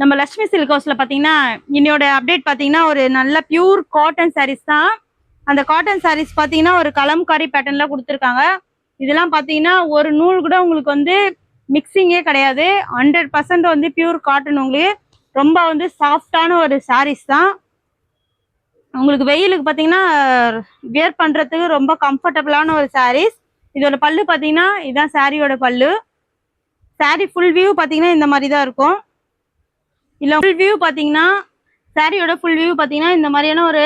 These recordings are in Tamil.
நம்ம லட்சுமி சில்க் ஹவுஸ்ல பாத்தீங்கன்னா இன்னையோட அப்டேட் பாத்தீங்கன்னா ஒரு நல்ல பியூர் காட்டன் சாரீஸ் தான். அந்த காட்டன் சாரீஸ் பாத்தீங்கன்னா ஒரு கலம்காரி பேட்டர்ன்ல கொடுத்துருக்காங்க. இதெல்லாம் பாத்தீங்கன்னா ஒரு நூல் கூட உங்களுக்கு வந்து மிக்சிங்கே கிடையாது. 100% வந்து பியூர் காட்டன். உங்களுக்கு ரொம்ப வந்து சாஃப்டான ஒரு சாரீஸ் தான். உங்களுக்கு வெயிலுக்கு பாத்தீங்கன்னா வியர் பண்றதுக்கு ரொம்ப கம்ஃபர்டபுளான ஒரு சாரீஸ். இதோட பல்லு பாத்தீங்கன்னா இதுதான் சாரியோட பல்லு. சாரி ஃபுல் வியூ பாத்தீங்கன்னா இந்த மாதிரி தான் இருக்கும். இல்ல ஃபுல் வியூ பாத்தீங்கன்னா சாரியோட ஃபுல் வியூ பாத்தீங்கன்னா இந்த மாதிரியான ஒரு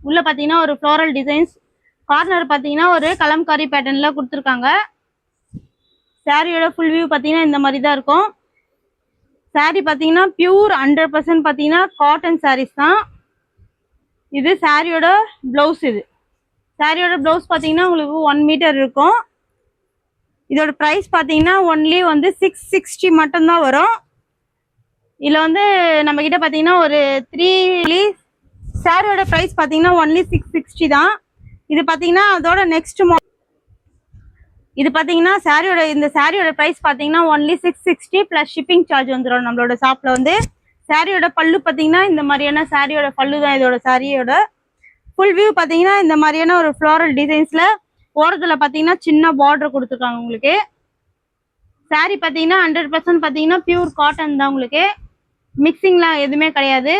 உள்ள பாத்தீங்கன்னா ஒரு ஃப்ளோரல் டிசைன்ஸ், கார்னர் பாத்தீங்கன்னா ஒரு கலம்காரி பேட்டர்ன்ல கொடுத்துருக்காங்க. சாரியோட ஃபுல் வியூ பாத்தீங்கன்னா இந்த மாதிரி தான் இருக்கும். சாரி பாத்தீங்கன்னா பியூர் 100% பாத்தீங்கன்னா காட்டன் சாரீஸ் தான். இது சாரியோட பிளவுஸ். இது சாரியோட பிளவுஸ் பாத்தீங்கன்னா உங்களுக்கு 1 மீட்டர் இருக்கும். இதோட பிரைஸ் பாத்தீங்கன்னா ஒன்லி வந்து 660 மட்டும்தான் வரும். இதுல வந்து நம்ம கிட்ட பாத்தீங்கன்னா ஒரு 3 சாரியோட பிரைஸ் பாத்தீங்கன்னா ஒன்லி 660 தான். இது பாத்தீங்கன்னா அதோட நெக்ஸ்ட் இது பாத்தீங்கன்னா இந்த சாரியோட பிரைஸ் பாத்தீங்கன்னா ஒன்லி 660 பிளஸ் ஷிப்பிங் சார்ஜ் வந்துடும் நம்மளோட ஷாப்ல வந்து. சாரியோட பல்லு பாத்தீங்கன்னா இந்த மாதிரியான சாரியோட பல்லு தான். இதோட சாரியோட ஃபுல் வியூ பாத்தீங்கன்னா இந்த மாதிரியான ஒரு ஃப்ளோரல் டிசைன்ஸ்ல ஓரத்துல பாத்தீங்கன்னா சின்ன பார்டர் கொடுத்துருக்காங்க உங்களுக்கு. சாரி பாத்தீங்கன்னா 100% பாத்தீங்கன்னா பியூர் காட்டன் தான். உங்களுக்கு மிக்சிங்லாம் எதுவுமே கிடையாது.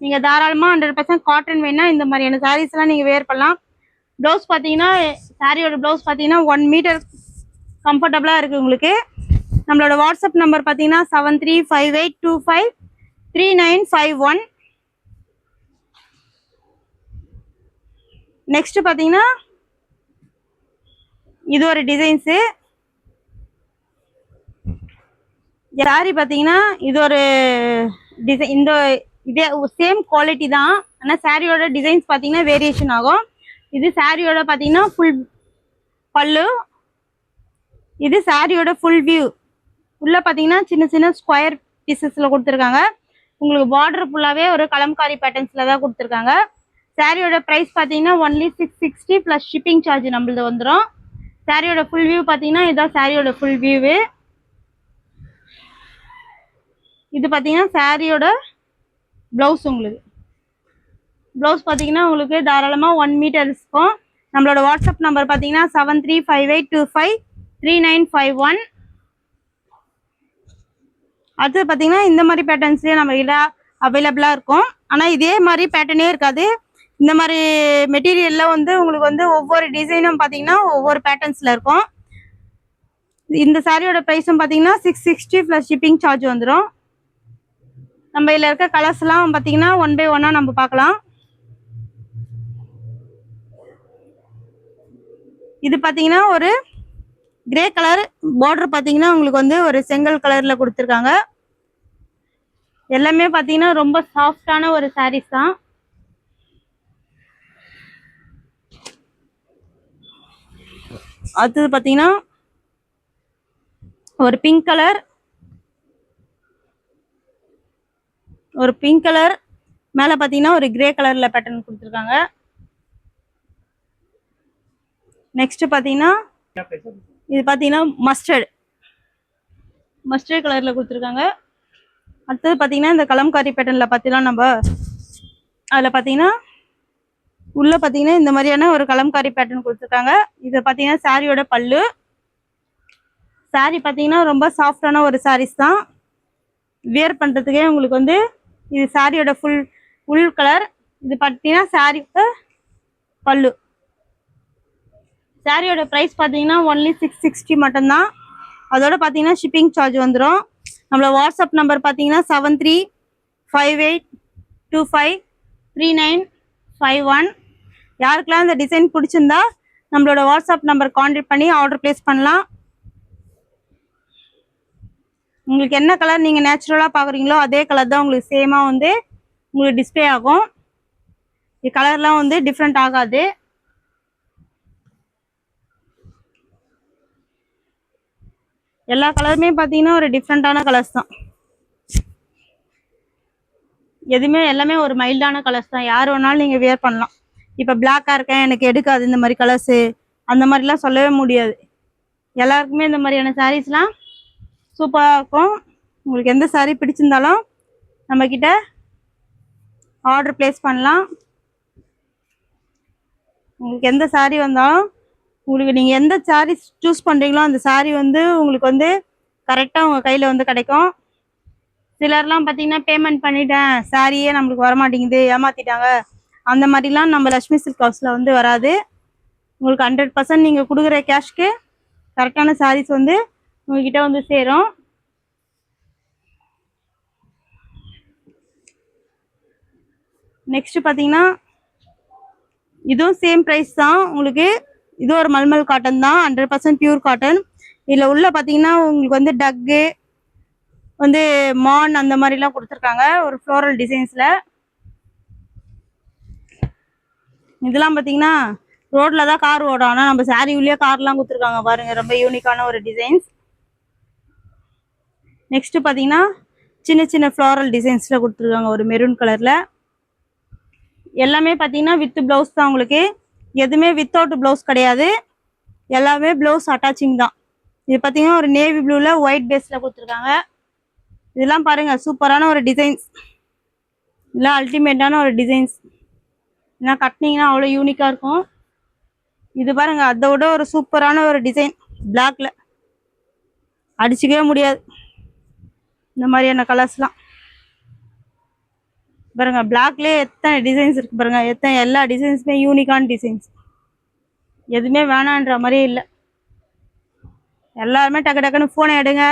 நீங்க தாராளமா 100% காட்டன் வேணா இந்த மாதிரியான சாரீஸ் எல்லாம் நீங்க வேர் பண்ணலாம். பிளவுஸ் பாத்தீங்கன்னா சாரியோட பிளவுஸ் பாத்தீங்கன்னா 1 மீட்டர் கம்ஃபர்டபுளா இருக்கு உங்களுக்கு. நம்மளோட வாட்ஸ்அப் நம்பர் பாத்தீங்கன்னா 7358253951. நெக்ஸ்ட் பாத்தீங்கன்னா இது ஒரு டிசைன்ஸ் சாரி பாத்தீங்கன்னா இது ஒரு டிசைன். இந்த இதே சேம் குவாலிட்டி தான். ஆனால் சாரியோட டிசைன்ஸ் பாத்தீங்கன்னா வேரியேஷன் ஆகும். இது சாரியோட பாத்தீங்கன்னா ஃபுல் பல்லு. இது சாரியோட ஃபுல் வியூ. உள்ள பாத்தீங்கன்னா சின்ன சின்ன ஸ்கொயர் பீசஸ்ல கொடுத்துருக்காங்க. உங்களுக்கு பார்டர் ஃபுல்லாவே ஒரு கலம்காரி பேட்டர்ன்ஸ்ல தான் கொடுத்துருக்காங்க. சாரியோட பிரைஸ் பாத்தீங்கன்னா ஒன்லி 660 பிளஸ் ஷிப்பிங் சார்ஜ் நம்மளது வந்துடும். சாரியோட ஃபுல் வியூ பாத்தீங்கன்னா இதுதான் சாரியோட ஃபுல் வியூ. இது பாத்தீங்கன்னா சாரியோட பிளவுஸ். உங்களுக்கு பிளவுஸ் பாத்தீங்கன்னா உங்களுக்கு தாராளமா 1 மீட்டர் இருக்கும். நம்மளோட வாட்ஸ்அப் நம்பர் பாத்தீங்கன்னா 7358253951. அது பாத்தீங்கன்னா இந்த மாதிரி பேட்டர்ன்ஸ்லயே நம்ம கிட்ட அவைலபிளா இருக்கும். ஆனா இதே மாதிரி பேட்டர்னே இருக்காது. இந்த மாதிரி மெட்டீரியல்ல வந்து உங்களுக்கு வந்து ஒவ்வொரு டிசைனும் பாத்தீங்கன்னா ஒவ்வொரு பேட்டர்ன்ஸ்ல இருக்கும். இந்த சாரியோட பிரைஸும் பாத்தீங்கன்னா 660 பிளஸ் ஷிப்பிங் சார்ஜ் வந்துடும். நம்ம இதுல இருக்க கலர்ஸ் எல்லாம் பாத்தீங்கன்னா 1 பை 1 நம்ம பார்க்கலாம். இது பாத்தீங்கன்னா ஒரு கிரே கலர் பார்டர் பாத்தீங்கன்னா உங்களுக்கு வந்து ஒரு செங்கல் கலர்ல கொடுத்துருக்காங்க. எல்லாமே பாத்தீங்கன்னா ரொம்ப சாஃப்டான ஒரு சாரீஸ் தான். அது பாத்தீங்கன்னா ஒரு பிங்க் கலர் மேல பாத்தீங்கன்னா ஒரு கிரே கலர்ல பேட்டர்ன் கொடுத்துருக்காங்க. நெக்ஸ்ட் பாத்தீங்கன்னா இது பாத்தீங்கன்னா மஸ்டர்ட் கலர்ல கொடுத்துருக்காங்க. அடுத்தது பாத்தீங்கன்னா இந்த கலம்காரி பேட்டர்ன்ல பாத்தீங்கன்னா நம்ம அதுல பாத்தீங்கன்னா உள்ள பாத்தீங்கன்னா இந்த மாதிரியான ஒரு கலம்காரி பேட்டர்ன் கொடுத்துருக்காங்க. இது பாத்தீங்கன்னா சாரியோட பல்லு. சாரி பாத்தீங்கன்னா ரொம்ப சாஃப்டான ஒரு சாரீஸ் தான். வியர் பண்றதுக்கே உங்களுக்கு வந்து இது சாரியோட ஃபுல் கலர். இது பாத்தீங்கன்னா சாரியோட பல்லு. சாரியோட பிரைஸ் பாத்தீங்கன்னா ஒன்லி 660 மட்டும்தான். அதோட பாத்தீங்கன்னா ஷிப்பிங் சார்ஜ் வந்துடும். நம்மளோட வாட்ஸ்அப் நம்பர் பாத்தீங்கன்னா 7358253951. யாருக்கெல்லாம் இந்த டிசைன் பிடிச்சிருந்தா நம்மளோட வாட்ஸ்அப் நம்பர் கான்டாக்ட் பண்ணி ஆர்டர் பிளேஸ் பண்ணலாம். உங்களுக்கு என்ன கலர் நீங்க நேச்சுரலா பாக்குறீங்களோ அதே கலர் தான் உங்களுக்கு சேமா வந்து உங்களுக்கு டிஸ்பிளே ஆகும். இந்த கலர்லாம் வந்து டிஃப்ரெண்ட் ஆகாது. எல்லா கலருமே பாத்தீங்கன்னா ஒரு டிஃப்ரெண்டான கலர்ஸ் தான். எல்லாமே ஒரு மைல்டான கலர்ஸ் தான். யார் வேணாலும் நீங்க வியர் பண்ணலாம். இப்ப பிளாக்கா இருக்கேன் எனக்கு எடுக்காது இந்த மாதிரி கலர்ஸ் அந்த மாதிரிலாம் சொல்லவே முடியாது. எல்லாருக்குமே இந்த மாதிரியான சாரீஸ்லாம் சூப்பரா இருக்கும். உங்களுக்கு எந்த saree பிடிச்சிருந்தாலும் நம்மக்கிட்ட ஆர்டர் ப்ளேஸ் பண்ணலாம். உங்களுக்கு எந்த saree வந்தாலும் உங்களுக்கு நீங்கள் எந்த saree சூஸ் பண்ணுறீங்களோ அந்த saree வந்து உங்களுக்கு வந்து கரெக்டாக உங்கள் கையில் வந்து கிடைக்கும். சிலர்லாம் பார்த்தீங்கன்னா பேமெண்ட் பண்ணிட்டேன் சாரியே நம்மளுக்கு வரமாட்டேங்குது ஏமாற்றிட்டாங்க, அந்த மாதிரிலாம் நம்ம லக்ஷ்மி சில்க் ஹவுஸில் வந்து வராது. உங்களுக்கு 100% நீங்கள் கொடுக்குற கேஷ்க்கு கரெக்டான சாரீஸ் வந்து உங்ககிட்ட வந்து சேரும். நெக்ஸ்ட் பார்த்தீங்கன்னா இதுவும் சேம் ப்ரைஸ் தான் உங்களுக்கு. இது ஒரு மல்மல் காட்டன் தான், 100% பியூர் காட்டன். இதில் உள்ள பார்த்தீங்கன்னா உங்களுக்கு வந்து டக்கு வந்து மான் அந்த மாதிரிலாம் கொடுத்துருக்காங்க ஒரு ஃப்ளோரல் டிசைன்ஸில். இதெல்லாம் பார்த்தீங்கன்னா ரோட்டில் தான் கார் ஓடும், ஆனால் நம்ம சாரீ உள்ளே கார்லாம் கொடுத்துருக்காங்க பாருங்கள், ரொம்ப யூனிக்கான ஒரு டிசைன்ஸ். நெக்ஸ்ட்டு பார்த்தீங்கன்னா சின்ன சின்ன ஃப்ளோரல் டிசைன்ஸில் கொடுத்துருக்காங்க ஒரு மெரூன் கலரில். எல்லாமே பார்த்தீங்கன்னா வித் ப்ளவுஸ் தான் உங்களுக்கு, எதுவுமே வித்தவுட் ப்ளவுஸ் கிடையாது, எல்லாமே ப்ளவுஸ் அட்டாச்சிங் தான். இது பார்த்தீங்கன்னா ஒரு நேவி ப்ளூவில் ஒயிட் பேஸில் கொடுத்துருக்காங்க. இதெல்லாம் பாருங்கள் சூப்பரான ஒரு டிசைன்ஸ், இதெல்லாம் அல்டிமேட்டான ஒரு டிசைன்ஸ். ஏன்னா கட்டினீங்கன்னா அவ்வளோ யூனிக்காக இருக்கும். இது பாருங்கள் அதை விட ஒரு சூப்பரான ஒரு டிசைன், பிளாக்ல அடிச்சிக்கவே முடியாது இந்த மாதிரியான கலர்ஸ்லாம். பாருங்க பிளாக்லேயே எத்தனை டிசைன்ஸ் இருக்குது பாருங்கள், எல்லா டிசைன்ஸுமே யூனிக்கான டிசைன்ஸ், எதுவுமே வேணான்ற மாதிரியே இல்லை. எல்லாருமே டக்கு டக்குன்னு ஃபோனை எடுங்க,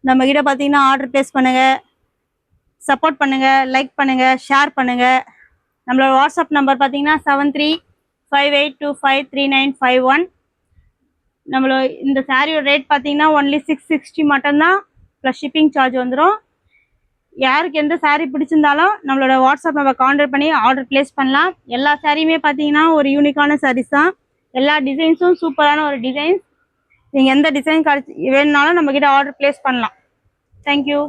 நம்மக்கிட்ட பார்த்தீங்கன்னா ஆர்டர் ப்ளேஸ் பண்ணுங்கள், சப்போர்ட் பண்ணுங்கள், லைக் பண்ணுங்கள், ஷேர் பண்ணுங்கள். நம்மளோட வாட்ஸ்அப் நம்பர் பார்த்தீங்கன்னா 7358253951. நம்மளோட இந்த சாரியோட ரேட் பார்த்தீங்கன்னா ஒன்லி 660 மட்டும்தான், ப்ளஸ் ஷிப்பிங் சார்ஜ் வந்துடும். யாருக்கு எந்த சாரீ பிடிச்சிருந்தாலும் நம்மளோட வாட்ஸ்அப் நம்பர் கான்டாக்ட் பண்ணி ஆர்டர் ப்ளேஸ் பண்ணலாம். எல்லா சாரியுமே பார்த்தீங்கன்னா ஒரு யூனிக்கான சாரீஸ் தான், எல்லா டிசைன்ஸும் சூப்பரான ஒரு டிசைன்ஸ். நீங்கள் எந்த டிசைன் வேணும்னாலும் நம்மக்கிட்ட ஆர்டர் ப்ளேஸ் பண்ணலாம். தேங்க்யூ.